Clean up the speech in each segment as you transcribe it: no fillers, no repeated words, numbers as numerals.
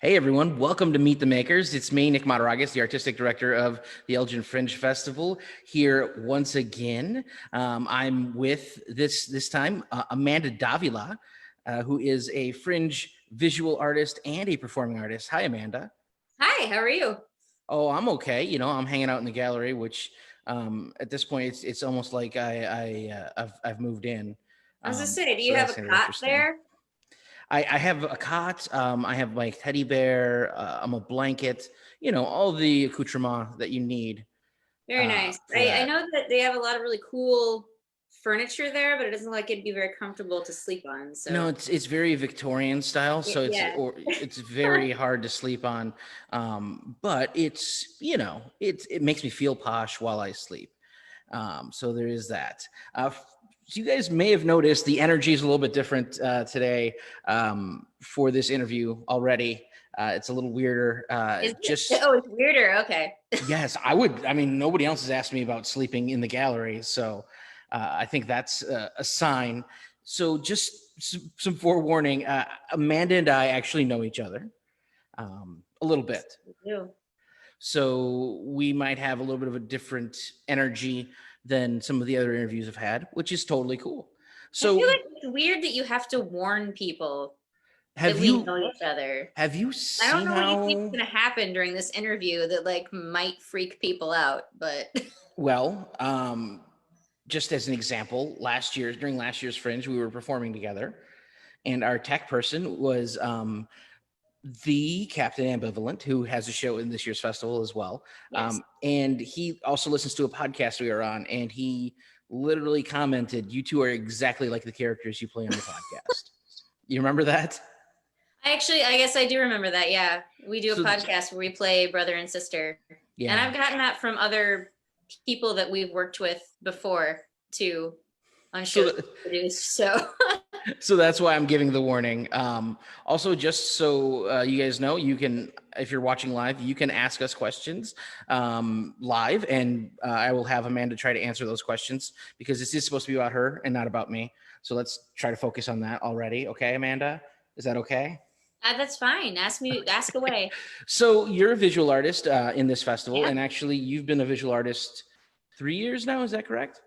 Hey everyone, welcome to Meet the Makers. It's me, Nick Mataragas, the artistic director of the Elgin Fringe Festival, here once again. I'm with this time Amanda Davila, who is a Fringe visual artist and a performing artist. Hi, Amanda. Hi, how are you? Oh, I'm okay. I'm hanging out in the gallery, which at this point it's almost like I've moved in. I was gonna say, do So you have that's a kind of cot interesting. there? I have a cot. I have my teddy bear. I'm a blanket. All the accoutrement that you need Very nice. for I that. know that they have a lot of really cool furniture there, but it doesn't look like it'd be very comfortable to sleep on. No, So it's very Victorian style, so yeah. it's very hard to sleep on. But it makes me feel posh while I sleep. So there is that. So you guys may have noticed the energy is a little bit different today for this interview already. It's a little weirder. Is it? Just Oh, it's weirder. Okay. Yes, I would. I mean, nobody else has asked me about sleeping in the gallery, so I think that's a sign. So, just some forewarning. Amanda and I actually know each other a little bit, Ew. so we might have a little bit of a different energy than some of the other interviews I've had, which is totally cool. I feel So, like it's weird that you have to warn people that have we you know each other. have you I don't seen know what you think is how gonna happen during this interview that like might freak people out, but well? Just as an example, during last year's Fringe, we were performing together, and our tech person was the Captain Ambivalent, who has a show in this year's festival as well. yes. And he also listens to a podcast we are on, and he literally commented, "You two are exactly like the characters you play on the podcast." You remember that? I guess I do remember that. Yeah. We do a So podcast where we play brother and sister. And yeah. I've gotten that from other people that we've worked with before too on So shows th- we produce. So so that's why I'm giving the warning. Also, just so you guys know, you can, if you're watching live, you can ask us questions live, and I will have Amanda try to answer those questions because this is supposed to be about her and not about me. So let's try to focus on that already. Okay, Amanda, is that okay? that's fine. Ask away. So you're a visual artist in this festival, Yeah. and actually, you've been a visual artist 3 years now. Is that correct?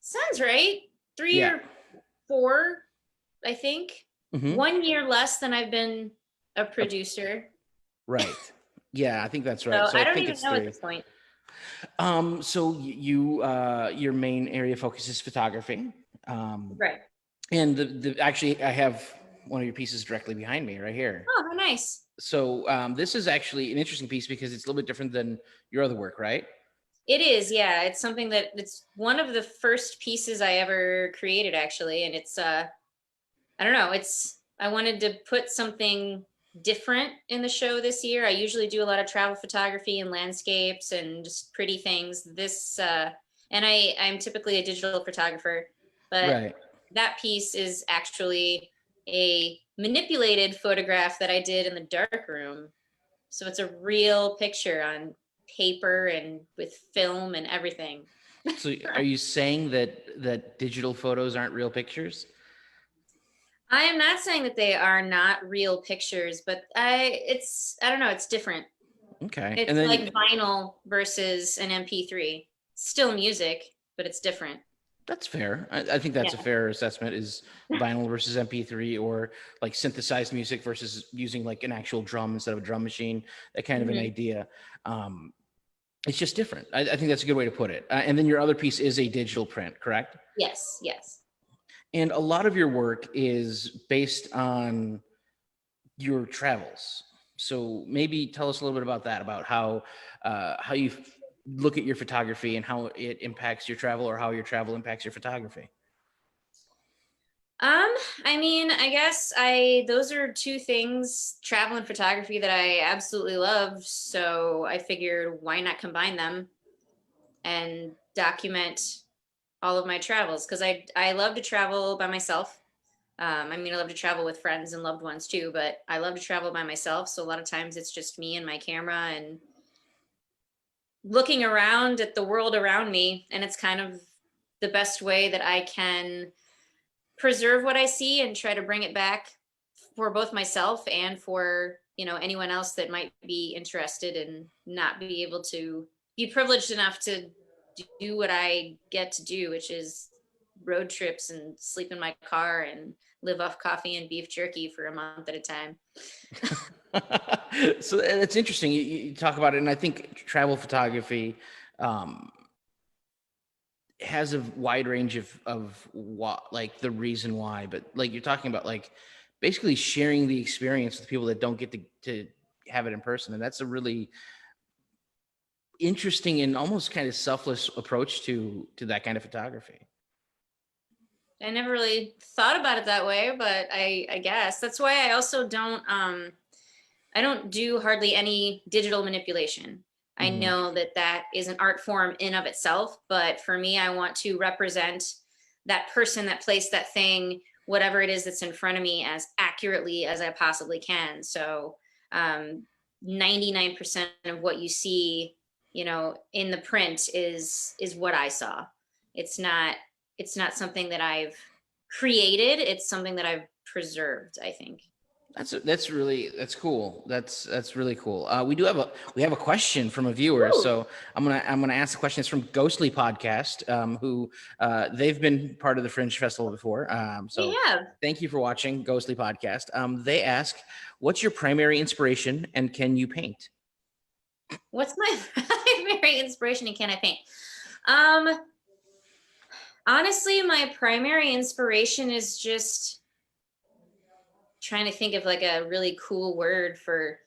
Sounds right. Three Yeah. or four, I think. Hmm. 1 year less than I've been a producer. Right. Yeah, I think that's right. So So I I don't think even it's know at three. this point. So you your main area of focus is photography. Right. And actually I have one of your pieces directly behind me right here. Oh, how nice. So this is actually an interesting piece because it's a little bit different than your other work, right? It is, yeah. It's something that it's one of the first pieces I ever created actually. And it's I don't know, I wanted to put something different in the show this year. I usually do a lot of travel photography and landscapes and just pretty things. And I'm typically a digital photographer, but Right. that piece is actually a manipulated photograph that I did in the dark room. So it's a real picture on paper and with film and everything. So are you saying that digital photos aren't real pictures? I am not saying that they are not real pictures, but I don't know, it's different. Okay. And It's then like vinyl versus an MP3. Still music, but it's different. that's fair. I think that's a Yeah. fair assessment is vinyl versus MP3 or like synthesized music versus using like an actual drum instead of a drum machine, that kind of an Hmm. idea. Um, it's just different. I think that's a good way to put it. And then your other piece is a digital print, correct? Yes, yes. And a lot of your work is based on your travels. So maybe tell us a little bit about that, about how you look at your photography and how it impacts your travel, or how your travel impacts your photography. Um, I mean, I guess I those are two things, travel and photography, that I absolutely love. So I figured why not combine them and document all of my travels because I love to travel by myself. I mean, I love to travel with friends and loved ones too, but I love to travel by myself. So a lot of times it's just me and my camera and looking around at the world around me. And it's kind of the best way that I can preserve what I see and try to bring it back for both myself and for, anyone else that might be interested and not be able to be privileged enough to do what I get to do, which is road trips and sleep in my car and live off coffee and beef jerky for a month at a time. So it's interesting. You talk about it, and I think travel photography has a wide range of what, like the reason why, but like you're talking about, like basically sharing the experience with people that don't get to have it in person, and that's a really interesting and almost kind of selfless approach to that kind of photography. I never really thought about it that way, but I guess that's why I also I don't do hardly any digital manipulation. I Hmm. know that that is an art form in of itself, but for me, I want to represent that person, that place, that thing, whatever it is that's in front of me, as accurately as I possibly can. So, 99% of what you see, in the print is what I saw. It's not it's not something that I've created. It's something that I've preserved, I think. That's cool. That's really cool. We have a question from a viewer, Ooh, so I'm gonna ask the question. It's from Ghostly Podcast, who they've been part of the Fringe Festival before. we So have. thank you for watching Ghostly Podcast. They ask, "What's your primary inspiration, and can you paint?" What's my primary inspiration and can I paint? Um, Honestly, my primary inspiration is just trying to think of like a really cool word for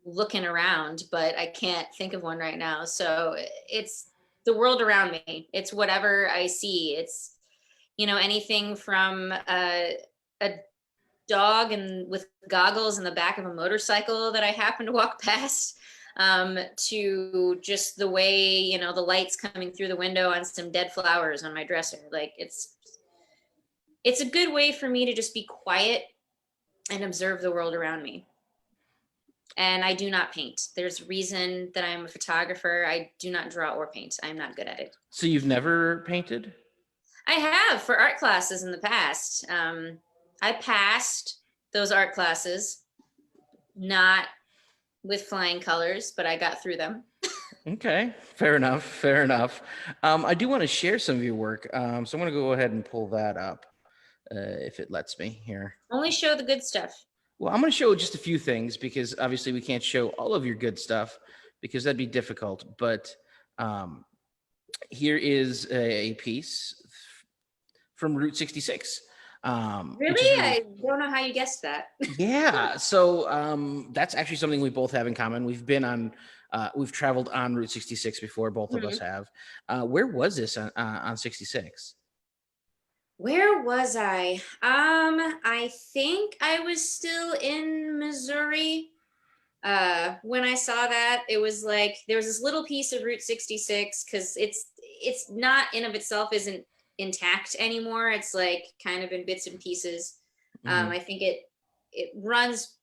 looking around, but I can't think of one right now. So it's the world around me. It's whatever I see. It's, anything from a dog and with goggles in the back of a motorcycle that I happen to walk past, to just the way, the lights coming through the window on some dead flowers on my dresser. Like it's a good way for me to just be quiet and observe the world around me. And I do not paint. There's a reason that I'm a photographer. I do not draw or paint. I'm not good at it. So you've never painted? I have for art classes in the past. I passed those art classes, not with flying colors, but I got through them. Okay, fair enough. Fair enough. I do want to share some of your work, so I'm gonna go ahead and pull that up if it lets me here. Only show the good stuff. Well, I'm going to show just a few things because obviously we can't show all of your good stuff because that'd be difficult. But um, here is a piece from Route 66, which is Really? really, I don't know how you guessed that. yeah. So that's actually something we both have in common. We've traveled on Route 66 before. Both of us Mhm. have. Where was this on 66? Where was I? I think I was still in Missouri. When I saw that, it was like there was this little piece of Route 66 because it's not in of itself isn't intact anymore. It's like kind of in bits and pieces. Hmm. I think it runs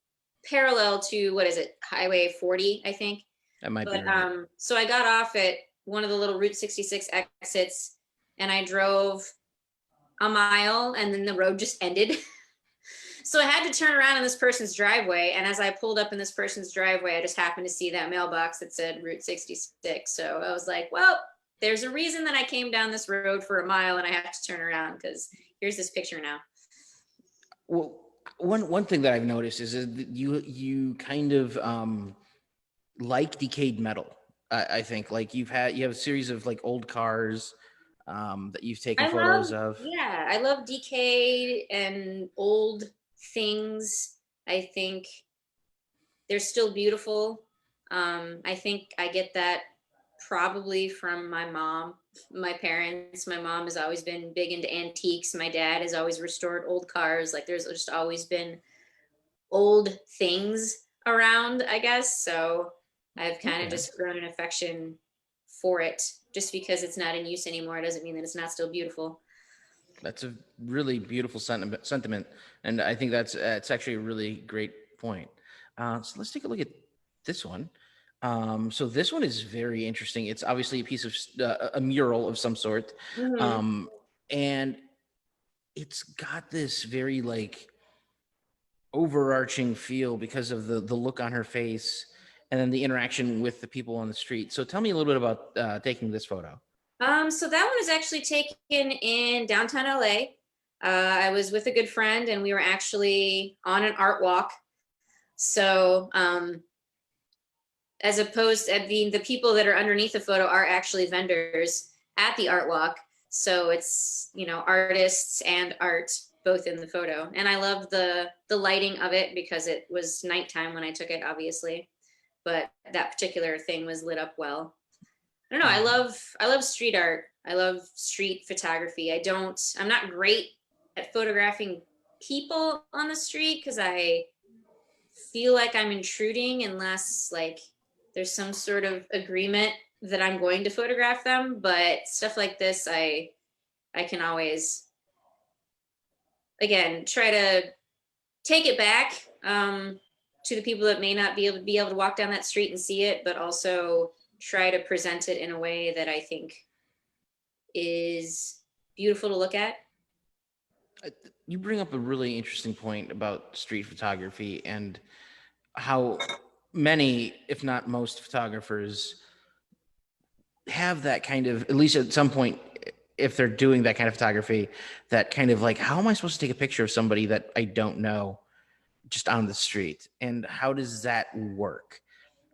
parallel to what is it, Highway 40, I think. That might be But right. so I got off at one of the little Route 66 exits, and I drove a mile, and then the road just ended. So I had to turn around in this person's driveway. And as I pulled up in this person's driveway, I just happened to see that mailbox that said Route 66. So I was like, well, there's a reason that I came down this road for a mile and I have to turn around because here's this picture now. Well, one thing that I've noticed is that you kind of like decayed metal. I think like you have a series of like old cars that you've taken I photos love, of. yeah, I love decay and old things. I think they're still beautiful. I think I get that probably from my mom, my parents. My mom has always been big into antiques. My dad has always restored old cars. Like there's just always been old things around, I guess. So I've kind of Okay, just grown an affection for it. Just because it's not in use anymore doesn't mean that it's not still beautiful. that's a really beautiful sentiment, and I think that's it's actually a really great point. So let's take a look at this one. So this one is very interesting. It's obviously a piece of a mural of some sort, Hmm. um, and it's got this very like overarching feel because of the look on her face and then the interaction with the people on the street. So tell me a little bit about taking this photo. So that one was actually taken in downtown LA. I was with a good friend and we were actually on an art walk. So as opposed to the people that are underneath the photo are actually vendors at the art walk. So it's, you know, artists and art both in the photo. And I love the lighting of it because it was nighttime when I took it, obviously. But that particular thing was lit up well. I don't know. I love street art. I love street photography. I'm not great at photographing people on the street because I feel like I'm intruding unless like there's some sort of agreement that I'm going to photograph them. But stuff like this, I can always again try to take it back to the people that may not be able to walk down that street and see it, but also try to present it in a way that I think is beautiful to look at. You bring up a really interesting point about street photography and how many, if not most, photographers have that kind of, at least at some point, if they're doing that kind of photography, that kind of like, how am I supposed to take a picture of somebody that I don't know just on the street? And how does that work?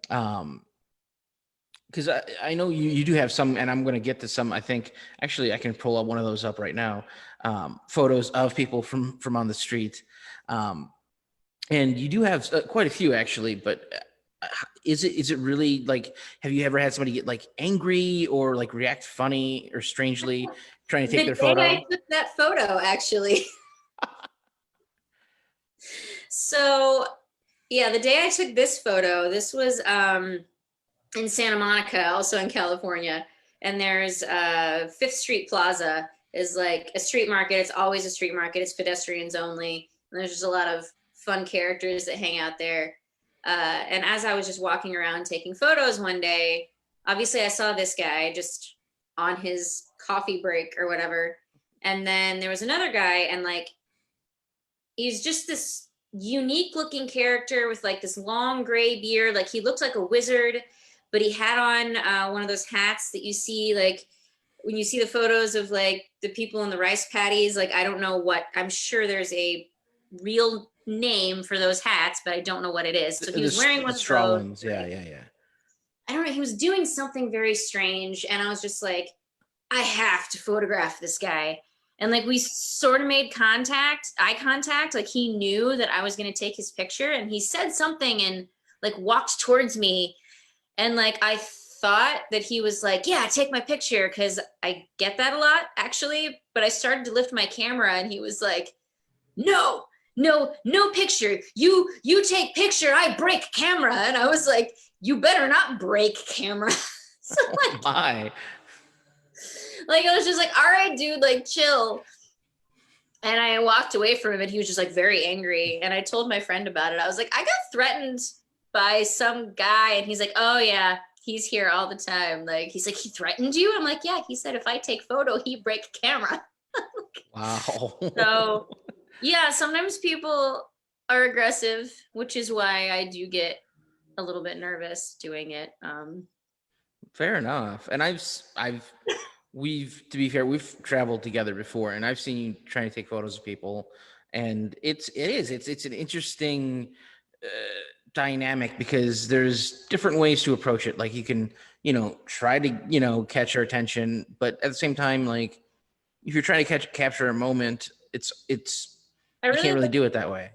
Because I know you do have some, and I'm going to get to some. I think actually I can pull up one of those up right now. Photos of people from on the street, and you do have quite a few actually. But is it really like? Have you ever had somebody get like angry or like react funny or strangely trying to take The their day I photo? took that photo, actually. So yeah, the day I took this photo, this was in Santa Monica, also in California. And there's Fifth Street Plaza is like a street market. It's always a street market. It's pedestrians only. And there's just a lot of fun characters that hang out there. And as I was just walking around taking photos one day, obviously I saw this guy just on his coffee break or whatever. And then there was another guy, and like he's just this unique looking character with like this long gray beard. Like he looked like a wizard, but he had on one of those hats that you see like when you see the photos of like the people in the rice paddies. Like I don't know what, I'm sure there's a real name for those hats, but I don't know what it is. So he was wearing The one of straw those. ones, yeah, yeah, yeah. I don't know. He was doing something very strange, and I was just like, I have to photograph this guy. And like we sort of made eye contact. Like he knew that I was going to take his picture, and he said something and like walked towards me. And like I thought that he was like, yeah, take my picture, because I get that a lot actually. But I started to lift my camera, and he was like, no, no picture. You take picture, I break camera. And I was like, you better not break camera. So like, My. like I was just like, all right, dude, like chill. And I walked away from him, and he was just like very angry. And I told my friend about it. I was like, I got threatened by some guy. And he's like, oh yeah, he's here all the time. Like he's like, he threatened you? I'm like, yeah, he said if I take photo, he break camera. Wow. So yeah, sometimes people are aggressive, which is why I do get a little bit nervous doing it. Fair enough. And we've, to be fair, we've traveled together before, and I've seen you trying to take photos of people, and it's an interesting uh, dynamic because there's different ways to approach it. Like you can, try to, catch our attention, but at the same time, like if you're trying to capture a moment, it's I you can't really really do it that way.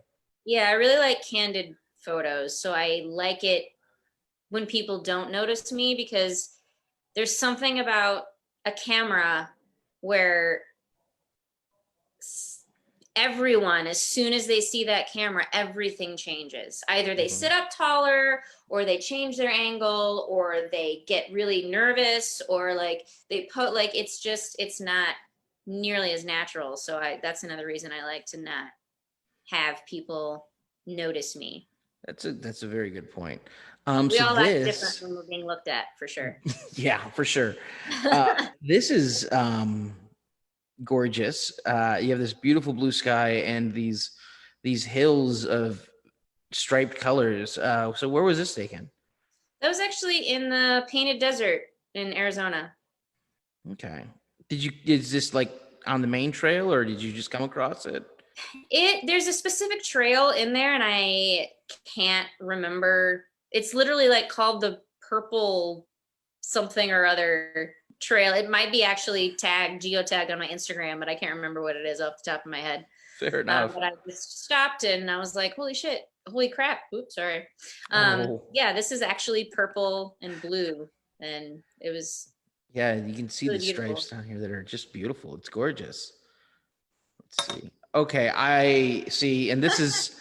Yeah, I really like candid photos. So I like it when people don't notice me, because there's something about a camera where everyone, as soon as they see that camera, everything changes. Either they sit Mhm. up taller, or they change their angle, or they get really nervous, or like they put like it's not nearly as natural. So that's another reason I like to not have people notice me. That's a very good point. We So all act different this, when we're being looked at, for sure. yeah, for sure. This is gorgeous. You have this beautiful blue sky and these these hills of striped colors. So where was this taken? That was actually in the Painted Desert in Arizona. Okay. Is this like on the main trail or did you just come across it? There's a specific trail in there and I can't remember. It's literally like called the Purple something or other trail. It might be actually geotagged on my Instagram, but I can't remember what it is off the top of my head. Fair enough. But I just stopped and I was like, holy shit, holy crap. Oops, sorry. Oh, Yeah, this is actually purple and blue. And it was yeah, you can see really the beautiful. stripes down here that are just beautiful. It's gorgeous. Let's see. Okay, I see. And this is,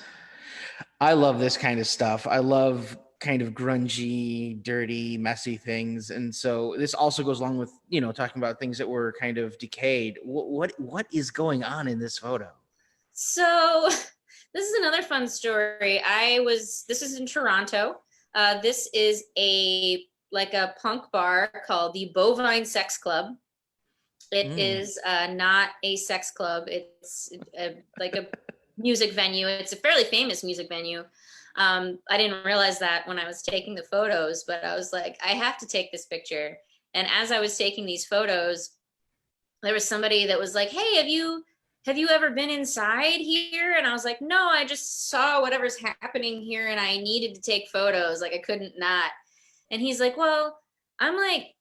I love this kind of stuff. I love kind of grungy, dirty, messy things. And so this also goes along with, talking about things that were kind of decayed. What is going on in this photo? So this is another fun story. This is in Toronto. This is like a punk bar called the Bovine Sex Club. It Mm, is not a sex club. It's like a music venue. It's a fairly famous music venue. I didn't realize that when I was taking the photos, but I was like, I have to take this picture. And as I was taking these photos, there was somebody that was like, "Hey, have you ever been inside here?" And I was like, "No, I just saw whatever's happening here, and I needed to take photos. Like I couldn't not." And he's like, "Well, I'm like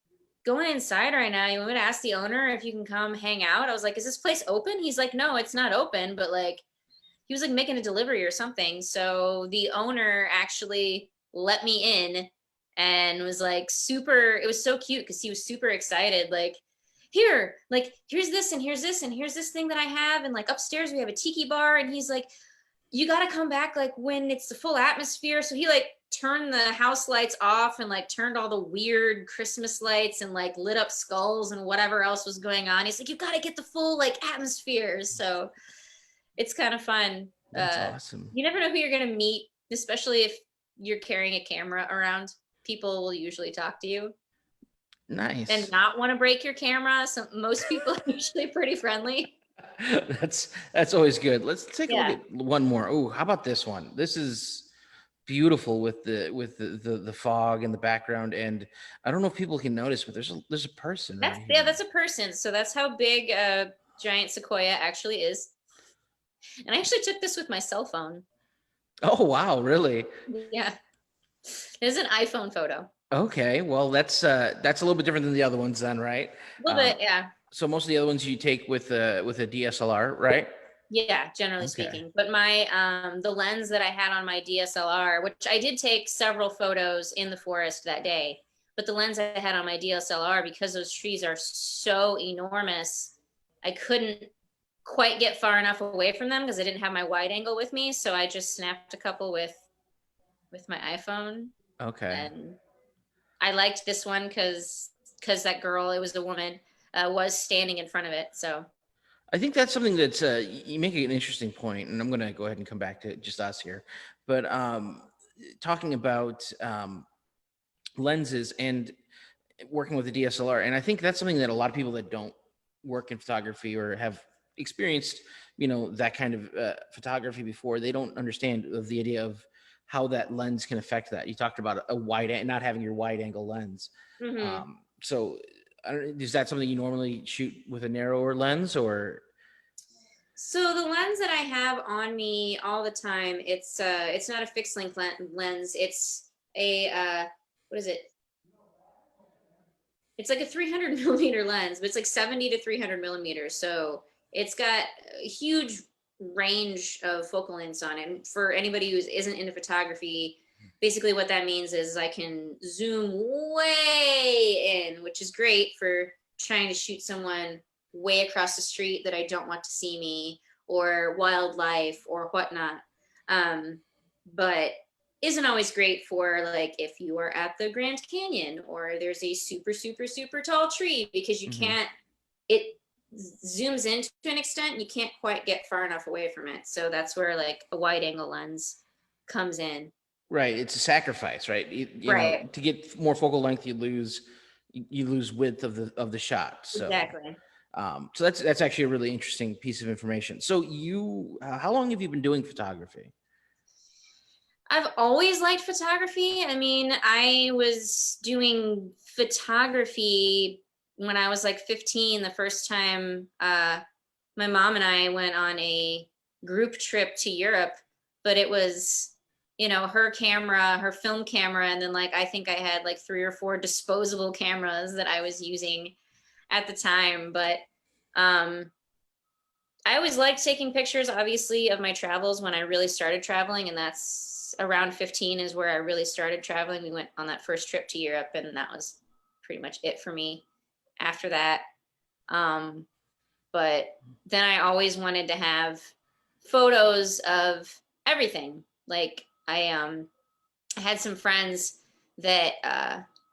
going inside right now. You want me to ask the owner if you can come hang out?" I was like, "Is this place open?" He's like, "No, it's not open, but like he was like making a delivery or something." So the owner actually let me in and was like super, it was so cute because he was super excited. Like, here, like, here's this and here's this and here's this thing that I have. And like upstairs we have a tiki bar. And he's like, you got to come back like when it's the full atmosphere. So he like turned the house lights off and like turned all the weird Christmas lights and like lit up skulls and whatever else was going on. He's like, you got to get the full like atmosphere. So it's kind of fun. that's awesome. You never know who you're going to meet, especially if you're carrying a camera around. People will usually talk to you and Nice. not want to break your camera. So most people are usually pretty friendly. That's always good. Let's take a look Yeah. at one more. Oh, how about this one? This is beautiful with the fog in the background, and I don't know if people can notice, but there's a person right here. That's a person. So that's how big a giant sequoia actually is. And I actually took this with my cell phone. Oh wow, really? Yeah. It is an iPhone photo. Okay, well that's a little bit different than the other ones then, right? A little bit, yeah. So most of the other ones you take with a DSLR, right? Yeah, generally Okay. speaking. But my the lens that I had on my DSLR, which I did take several photos in the forest that day, but the lens I had on my DSLR, because those trees are so enormous, I couldn't quite get far enough away from them because I didn't have my wide angle with me. So I just snapped a couple with my iPhone. Okay. And I liked this one because that girl, it was the woman, was standing in front of it. So I think that's something that's you make an interesting point, and I'm going to go ahead and come back to just us here. But talking about lenses and working with a DSLR, and I think that's something that a lot of people that don't work in photography or have experienced, that kind of photography before, they don't understand of the idea of how that lens can affect that. You talked about a not having your wide angle lens. mhm. So is that something you normally shoot with a narrower lens or? So the lens that I have on me all the time, it's not a fixed length lens. It's a what is it? It's like a 300 millimeter lens, but it's like 70 to 300 millimeters. So it's got a huge range of focal lengths on it. And for anybody who isn't into photography, basically what that means is I can zoom way in, which is great for trying to shoot someone way across the street that I don't want to see me, or wildlife or whatnot. Um, but isn't always great for like if you are at the Grand Canyon or there's a super, super, super tall tree, because you Mhm. can't, it zooms in to an extent, you can't quite get far enough away from it. So that's where like a wide angle lens comes in. Right, it's a sacrifice, right? Right. To get more focal length, you lose width of the shot. So Exactly. So that's actually a really interesting piece of information. So how long have you been doing photography? I've always liked photography. I mean, I was doing photography when I was like 15, the first time my mom and I went on a group trip to Europe, but it was, her camera, her film camera, and then like I think I had like 3 or 4 disposable cameras that I was using at the time. But um I always liked taking pictures, obviously, of my travels when I really started traveling, and that's around 15 is where I really started traveling. We went on that first trip to Europe, and that was pretty much it for me after that. Um, but then I always wanted to have photos of everything. Like I had some friends that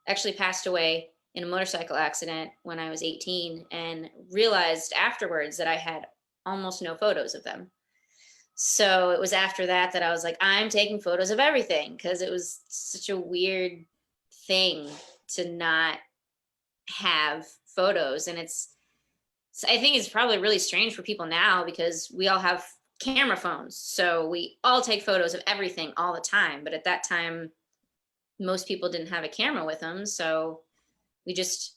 actually passed away in a motorcycle accident when I was 18, and realized afterwards that I had almost no photos of them. So it was after that that I was like, I'm taking photos of everything, because it was such a weird thing to not have photos. And I think it's probably really strange for people now because we all have camera phones. So we all take photos of everything all the time. But at that time, most people didn't have a camera with them. So we just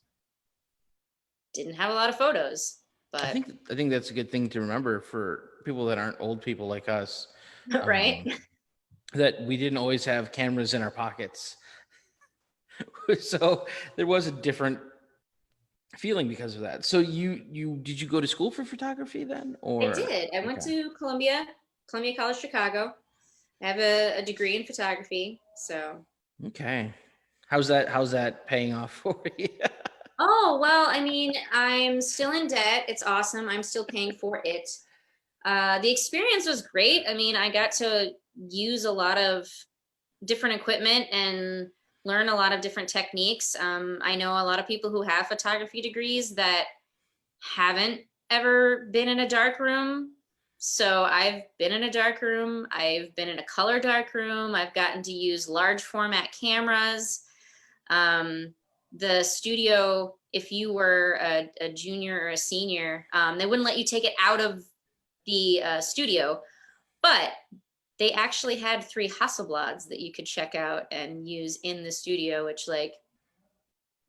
didn't have a lot of photos. I But, think I think that's a good thing to remember for people that aren't old people like us, right? um, that we didn't always have cameras in our pockets. So there was a different feeling because of that. So you did you go to school for photography then, I or did. I went okay, to Columbia College Chicago. I have a degree in photography. So, okay? How's that paying off for you? oh, well, I mean, I'm still in debt. It's awesome. I'm still paying for it. The experience was great. I mean, I got to use a lot of different equipment and learn a lot of different techniques. I know a lot of people who have photography degrees that haven't ever been in a dark room. So I've been in a dark room. I've been in a color dark room. I've gotten to use large format cameras. Um, the studio, if you were a junior or a senior, they wouldn't let you take it out of the studio, but they actually had 3 Hasselblads that you could check out and use in the studio, which like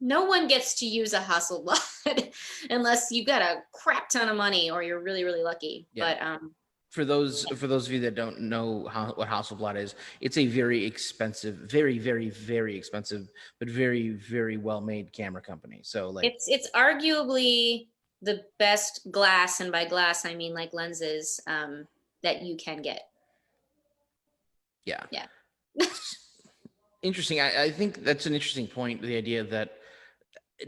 no one gets to use a Hasselblad unless you've got a crap ton of money or you're really, really lucky. Yeah. But For those of you that don't know what Hasselblad is, it's a very expensive, very, very, very expensive, but very, very well made camera company. So like, it's arguably the best glass, and by glass I mean like lenses, that you can get. yeah, Yeah. interesting. I think that's an interesting point. The idea that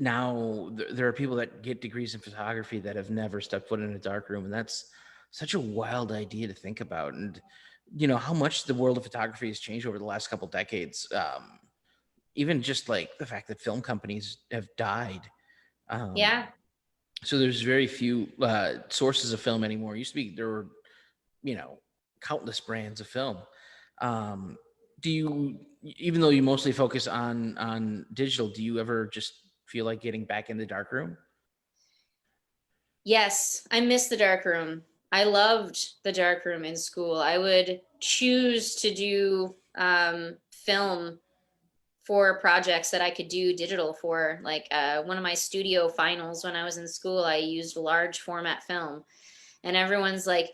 now there are people that get degrees in photography that have never stepped foot in a dark room, and that's such a wild idea to think about. And how much the world of photography has changed over the last couple decades. Even just like the fact that film companies have died. Yeah. So there's very few sources of film anymore. It used to be there were, you know, countless brands of film. Um, do you, even though you mostly focus on digital, do you ever just feel like getting back in the dark room? Yes, I miss the dark room. I loved the dark room in school. I would choose to do film for projects that I could do digital for. Like one of my studio finals when I was in school, I used large format film. And everyone's like,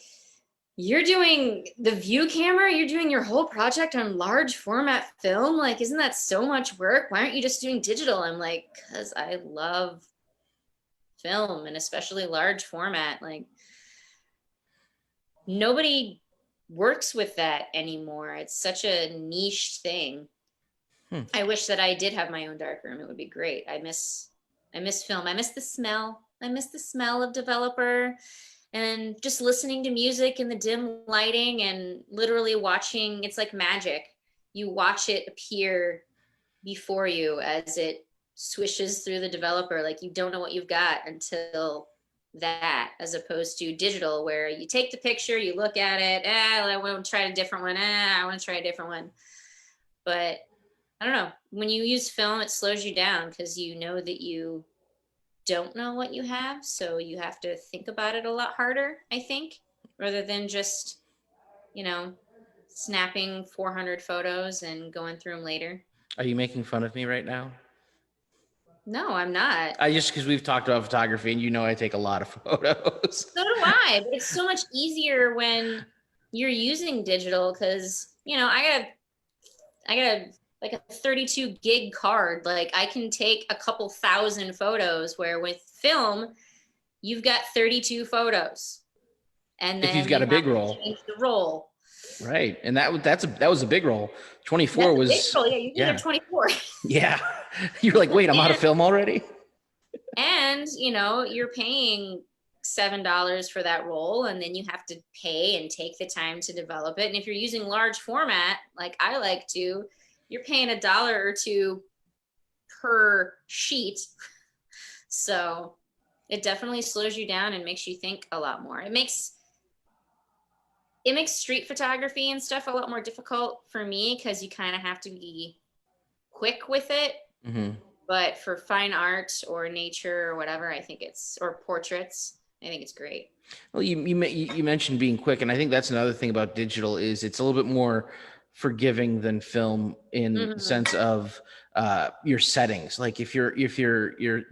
you're doing the view camera? You're doing your whole project on large format film? Like, isn't that so much work? Why aren't you just doing digital? I'm like, because I love film, and especially large format. Like, nobody works with that anymore. It's such a niche thing. Hmm. I wish that I did have my own dark room. It would be great. I miss film. I miss the smell. I miss the smell of developer and just listening to music in the dim lighting and literally watching. It's like magic. You watch it appear before you as it swishes through the developer. Like, you don't know what you've got until that, as opposed to digital where you take the picture, you look at it, I want to try a different one, I want to try a different one. But I don't know, when you use film it slows you down because you know that you don't know what you have. So you have to think about it a lot harder, I think, rather than just, you know, snapping 400 photos and going through them later. Are you making fun of me right now? No, I'm not. I just because we've talked about photography and you know I take a lot of photos. So do I. But it's so much easier when you're using digital because, I got like a 32 gig card. Like I can take a couple thousand photos where with film, you've got 32 photos and If you've then got you a have big to roll, change the roll. right? And that was a big roll. 24 That's a big was roll. Yeah, you can yeah have 24. yeah. You're like, wait, I'm out of and, film already. and, you're paying $7 for that roll and then you have to pay and take the time to develop it. And if you're using large format, like I like to, you're paying $1 or $2 per sheet. So it definitely slows you down and makes you think a lot more. It makes street photography and stuff a lot more difficult for me because you kind of have to be quick with it. Mm-hmm. But for fine art or nature or whatever, or portraits, I think it's great. Well, you mentioned being quick, and I think that's another thing about digital is it's a little bit more forgiving than film in the Mm-hmm. sense of your settings. Like if your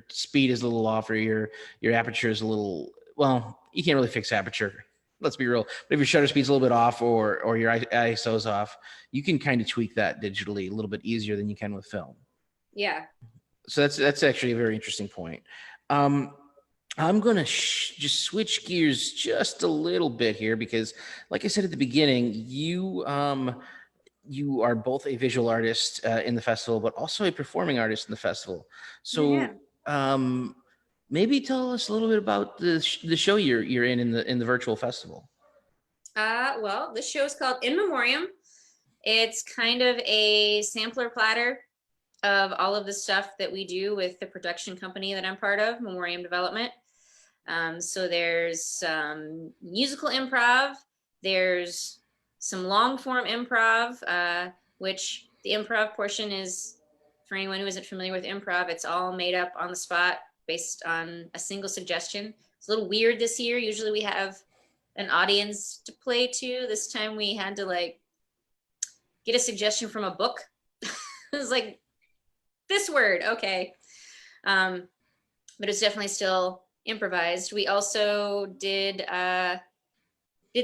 speed is a little off or your aperture is a little well, you can't really fix aperture. Let's be real. But if your shutter speed's a little bit off or your ISO's off, you can kind of tweak that digitally a little bit easier than you can with film. Yeah. So that's actually a very interesting point. Um, I'm gonna just switch gears just a little bit here because, like I said at the beginning, you are both a visual artist in the festival, but also a performing artist in the festival. Yeah. So maybe tell us a little bit about the show you're in the virtual festival. Well, this show is called In Memoriam. It's kind of a sampler platter of all of the stuff that we do with the production company that I'm part of, Memoriam Development. So there's some musical improv, there's some long form improv, which the improv portion is, for anyone who isn't familiar with improv, it's all made up on the spot based on a single suggestion. It's a little weird this year. Usually we have an audience to play to. This time we had to like get a suggestion from a book. It was like, this word, okay. But it's definitely still improvised. We also did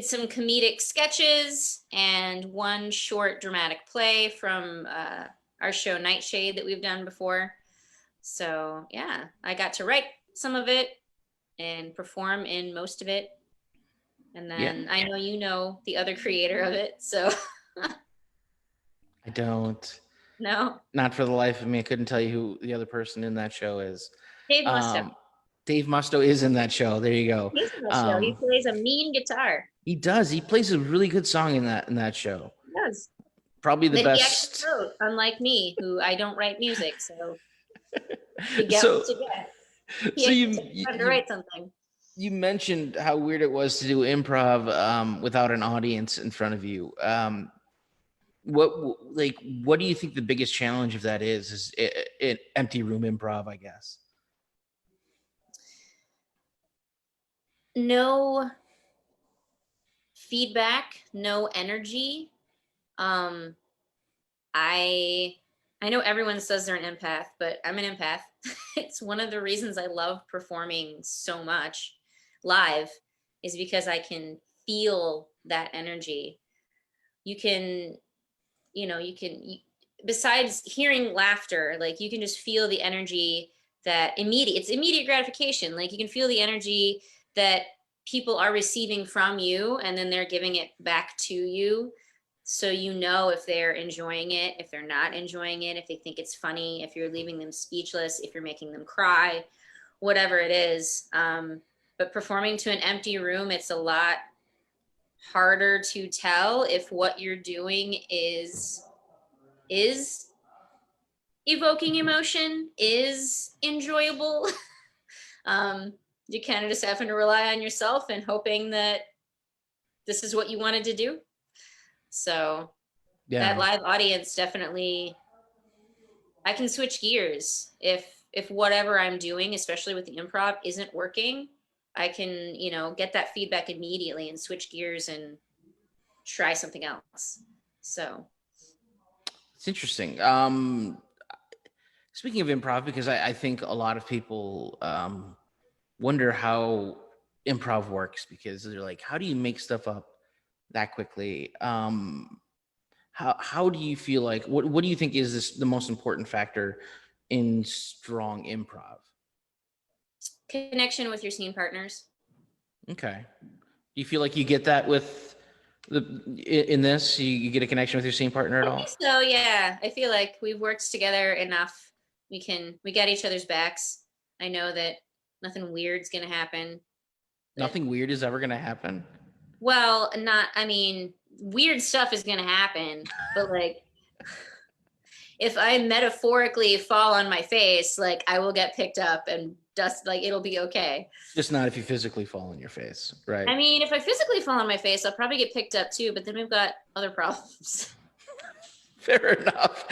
some comedic sketches and one short dramatic play from our show Nightshade that we've done before. So yeah, I got to write some of it and perform in most of it. And Yeah, then I know you know the other creator of it, so I don't. no, Not for the life of me, I couldn't tell you who the other person in that show is. Dave Musto. Um, Dave Musto is in that show. There you go. He's in the show. He plays a mean guitar. He does. He plays a really good song in that show. He does. Probably the That he actually best. wrote, unlike me, who I don't write music, so you get So what you get. He so actually you took time to you write something. you mentioned how weird it was to do improv without an audience in front of you. What do you think the biggest challenge of that is? Is it empty room improv? I guess. No feedback, no energy. Um, I I know everyone says they're an empath, but I'm an empath. It's one of the reasons I love performing so much live is because I can feel that energy. You can, besides hearing laughter, like you can just feel the energy it's immediate gratification. Like you can feel the energy that people are receiving from you and then they're giving it back to you. So you know if they're enjoying it, if they're not enjoying it, if they think it's funny, if you're leaving them speechless, if you're making them cry, whatever it is. But performing to an empty room, it's a lot harder to tell if what you're doing is evoking emotion, is enjoyable. You kind of just having to rely on yourself and hoping that this is what you wanted to do. So that Yeah. live audience definitely, I can switch gears. if whatever I'm doing, especially with the improv, isn't working, I can, get that feedback immediately and switch gears and try something else. So, It's interesting. Speaking of improv, because I think a lot of people wonder how improv works because they're like, how do you make stuff up that quickly? How do you feel like what do you think is the most important factor in strong improv? connection with your scene partners. Okay. Do you feel like you get that with in this? You get a connection with your scene partner at I all? think so, yeah. I feel like we've worked together enough. We got each other's backs. I know that nothing weird's gonna happen. That Nothing weird is ever going to happen. Well, not I mean, weird stuff is gonna happen, but like if I metaphorically fall on my face, like I will get picked up and dust, like it'll be okay. Just not if you physically fall on your face, right? I mean, if I physically fall on my face, I'll probably get picked up too, but then we've got other problems. Fair enough.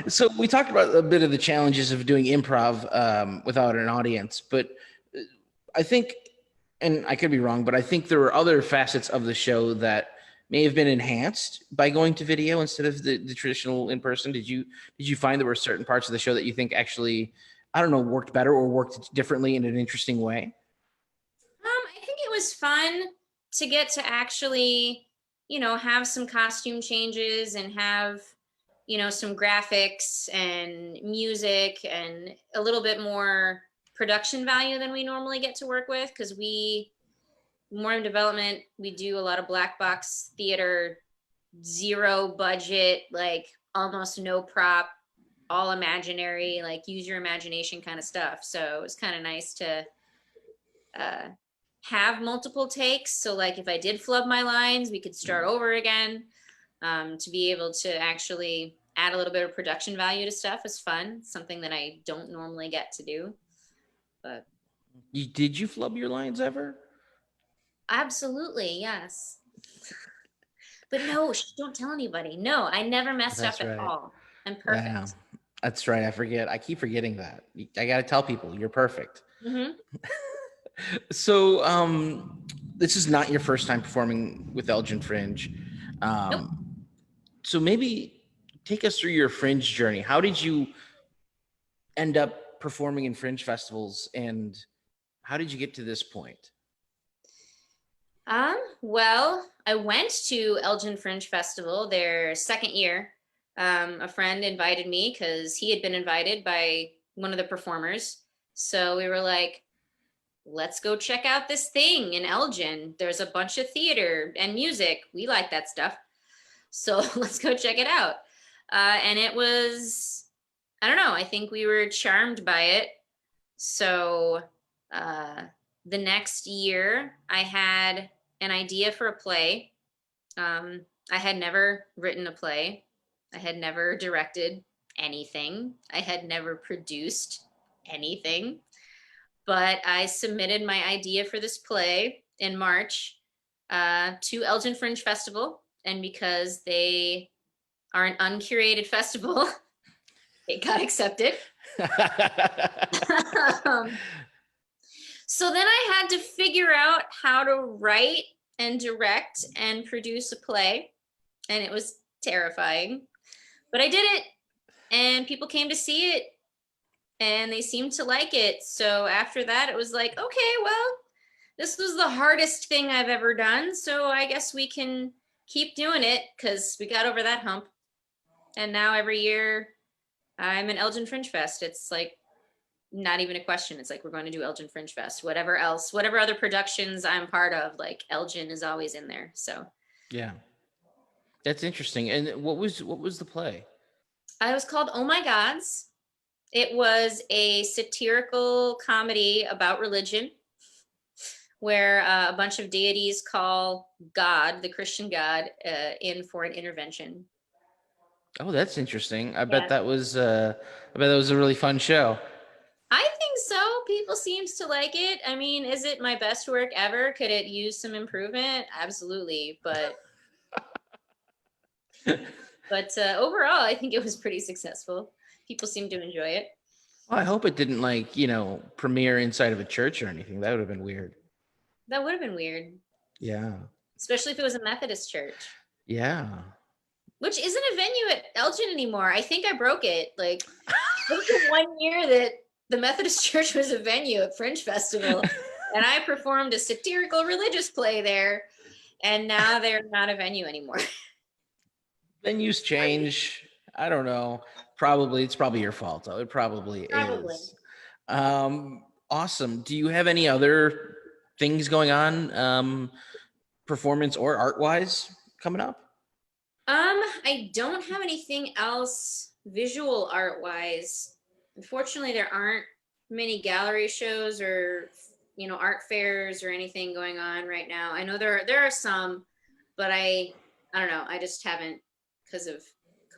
So we talked about a bit of the challenges of doing improv without an audience, but I think, and I could be wrong, but I think there were other facets of the show that may have been enhanced by going to video instead of the traditional in person. Did you find there were certain parts of the show that you think actually, I don't know, worked better or worked differently in an interesting way? I think it was fun to get to actually, have some costume changes and have, some graphics and music and a little bit more production value than we normally get to work with because more in development, we do a lot of black box theater, zero budget, like almost no prop, all imaginary, like use your imagination kind of stuff. So it was kind of nice to uh, have multiple takes. So like if I did flub my lines, we could start over again. To be able to actually add a little bit of production value to stuff is fun. Something that I don't normally get to do. But Did you flub your lines ever? absolutely, yes. But no, don't tell anybody. No, I never messed up That's at right. all. I'm Yeah, perfect. that's right. I forget. I keep forgetting that. I got to tell people you're perfect. Hmm. So, this is not your first time performing with Elgin Fringe. Nope. So maybe take us through your Fringe journey. How did you end up performing in Fringe festivals, and how did you get to this point? Well, I went to Elgin Fringe Festival their second year. A friend invited me because he had been invited by one of the performers. So we were like, let's go check out this thing in Elgin. There's a bunch of theater and music. We like that stuff. So let's go check it out. And it was, I don't know, I think we were charmed by it. So uh, the next year, I had an idea for a play. I had never written a play, I had never directed anything, I had never produced anything. But I submitted my idea for this play in March to Elgin Fringe Festival. And because they are an uncurated festival, it got accepted. um, so then I had to figure out how to write and direct and produce a play. And it was terrifying. But I did it, and people came to see it, and they seemed to like it. So after that, it was like, okay, well, this was the hardest thing I've ever done. So I guess we can keep doing it because we got over that hump. And now every year I'm in Elgin Fringe Fest. It's like not even a question. It's like we're going to do Elgin Fringe Fest. Whatever else, whatever other productions I'm part of, like Elgin is always in there. So Yeah, that's interesting. And what was the play? I was called Oh My Gods. It was a satirical comedy about religion where a bunch of deities call God, the Christian God, in for an intervention. Oh, that's interesting. I bet Yeah, that was a really fun show. I think so. People seems to like it. I mean, is it my best work ever? Could it use some improvement? Absolutely, but overall, I think it was pretty successful. People seem to enjoy it. Well, I hope it didn't like, premiere inside of a church or anything. That would have been weird. That would have been weird, Yeah. especially if it was a Methodist church, Yeah. which isn't a venue at Elgin anymore. I think I broke it. Like, this is the 1 year that the Methodist church was a venue at Fringe Festival, and I performed a satirical religious play there, and now they're not a venue anymore. Venues change. I don't know. It's probably your fault though. It probably Probably. is. Awesome. Do you have any other things going on, performance or art wise coming up? I don't have anything else visual art wise. Unfortunately, there aren't many gallery shows or art fairs or anything going on right now. I know there are some, but I don't know. I just haven't, because of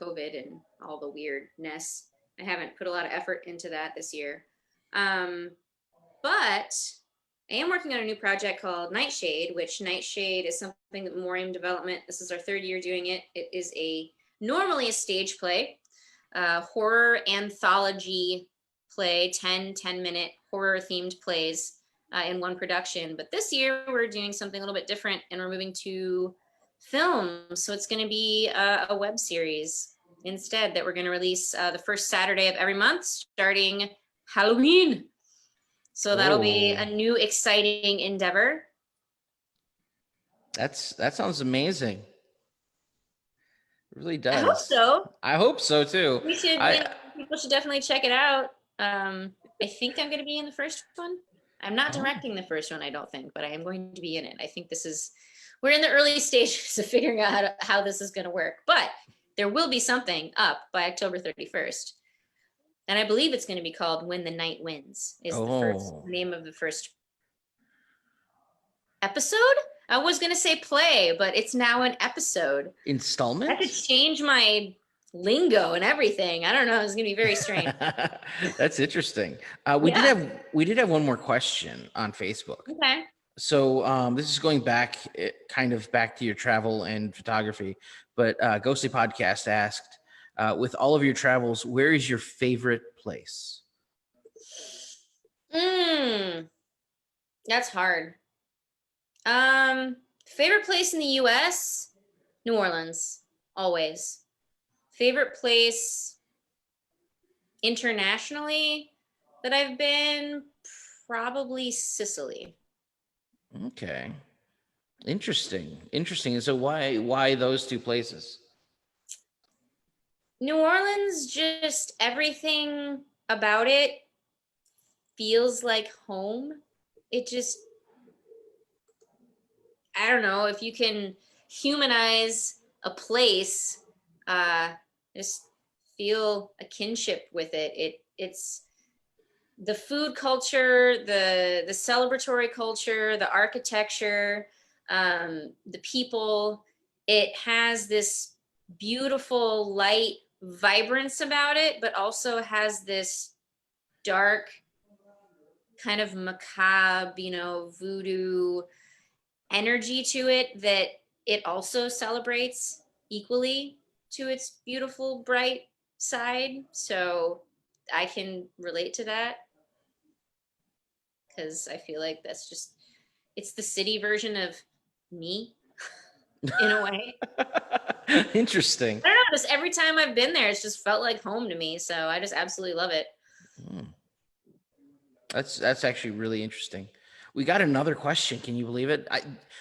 COVID and all the weirdness. I haven't put a lot of effort into that this year. But I am working on a new project called Nightshade, which Nightshade is something that Memoriam Development, this is our third year doing it. It is normally a stage play, horror anthology play, 10-minute horror themed plays in one production. But this year we're doing something a little bit different and we're moving to film. So it's going to be a web series instead that we're going to release the first Saturday of every month starting Halloween. So that'll be a new exciting endeavor. That sounds amazing. It really does. I hope so. I hope so too. We should, people should definitely check it out. I think I'm going to be in the first one. I'm not directing the first one, I don't think, but I am going to be in it. I think we're in the early stages of figuring out how this is going to work, but there will be something up by October 31st. And I believe it's going to be called When the Night Wins is the first name of the first episode. I was going to say play, but it's now an episode. Installment? I could change my lingo and everything. I don't know. It's going to be very strange. That's interesting. We did have one more question on Facebook. Okay. So this is going back to your travel and photography, but Ghostly Podcast asked, with all of your travels, where is your favorite place? That's hard. Favorite place in the US? New Orleans, always. Favorite place internationally that I've been? Probably Sicily. Okay. Interesting. And so why those two places? New Orleans, just everything about it feels like home. It just, I don't know, if you can humanize a place, just feel a kinship with it. It's the food culture, the celebratory culture, the architecture, the people. It has this beautiful light vibrance about it, but also has this dark kind of macabre, voodoo energy to it that it also celebrates equally to its beautiful, bright side. So I can relate to that because I feel like it's the city version of me in a way. Interesting. I don't know, just every time I've been there, it's just felt like home to me. So I just absolutely love it. That's actually really interesting. We got another question. Can you believe it?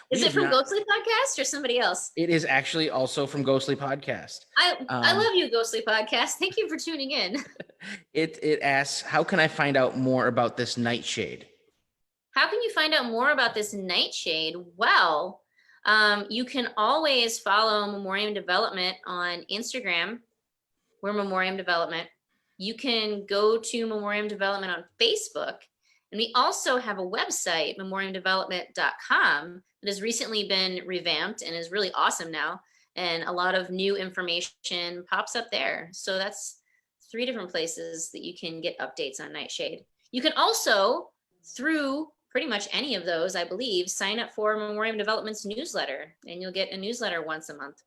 Is it from Ghostly Podcast or somebody else? It is actually also from Ghostly Podcast. I love you, Ghostly Podcast. Thank you for tuning in. It asks, how can I find out more about this nightshade? How can you find out more about this nightshade? Well, you can always follow Memoriam Development on Instagram. We're Memoriam Development. You can go to Memoriam Development on Facebook. And we also have a website, memoriamdevelopment.com, that has recently been revamped and is really awesome now. And a lot of new information pops up there. So that's 3 different places that you can get updates on Nightshade. You can also, through pretty much any of those, I believe, sign up for Memoriam Development's newsletter, and you'll get a newsletter once a month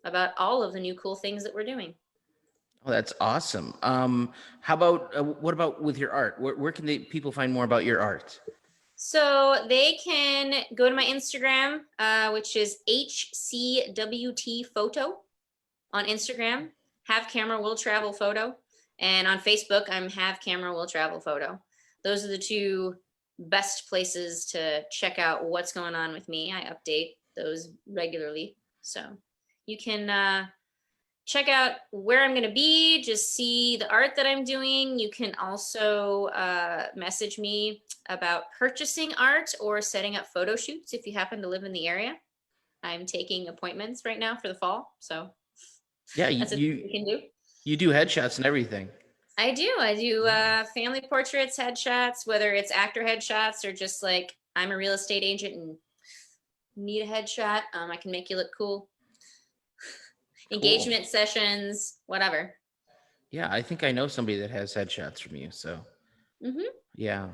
about all of the new cool things that we're doing. Oh, that's awesome. How about what about with your art? Where can people find more about your art? So they can go to my Instagram, which is HCWT photo on Instagram. Have camera will travel photo. And on Facebook, I'm have camera will travel photo. Those are the two best places to check out what's going on with me. I update those regularly. So you can check out where I'm going to be, just see the art that I'm doing. You can also message me about purchasing art or setting up photo shoots if you happen to live in the area. I'm taking appointments right now for the fall. So Yeah, that's a thing we can do. you do headshots and everything. I do. I do family portraits, headshots, whether it's actor headshots or just like I'm a real estate agent and need a headshot. I can make you look cool. Cool. Engagement sessions, whatever. Yeah, I think I know somebody that has headshots from you. So Hmm. yeah,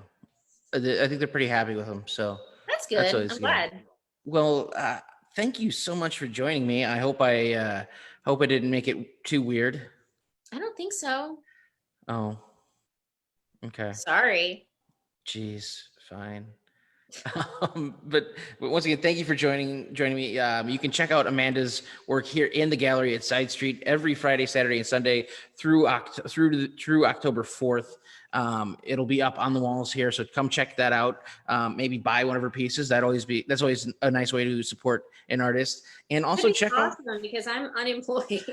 I think they're pretty happy with them. So That's that's good. always I'm good. glad. Well, thank you so much for joining me. I hope I didn't make it too weird. I don't think so. Oh, okay. Sorry. Jeez, fine. But once again, thank you for joining me. You can check out Amanda's work here in the gallery at Side Street every Friday, Saturday, and Sunday through October 4th. It'll be up on the walls here, so come check that out. Maybe buy one of her pieces. That's always a nice way to support an artist. And That'd also be check out. awesome because I'm unemployed.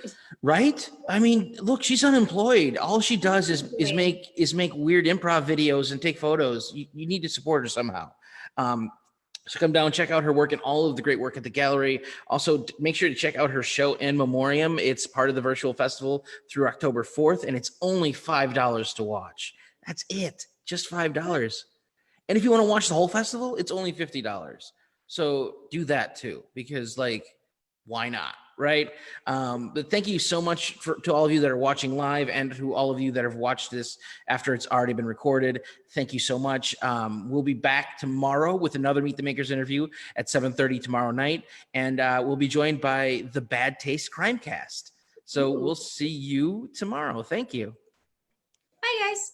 Right? I mean, look, she's unemployed. All she does is make weird improv videos and take photos. You need to support her somehow. Um, so come down, check out her work and all of the great work at the gallery. Also, make sure to check out her show in memoriam. It's part of the virtual festival through October 4th, and it's only $5 to watch. That's it, just $5. And if you want to watch the whole festival, it's only $50. So do that too, because like, why not? Right. But thank you so much to all of you that are watching live and to all of you that have watched this after it's already been recorded. Thank you so much. We'll be back tomorrow with another Meet the Makers interview at 7:30 tomorrow night. And we'll be joined by the Bad Taste Crime Cast. So Ooh. we'll see you tomorrow. Thank you. Bye, guys.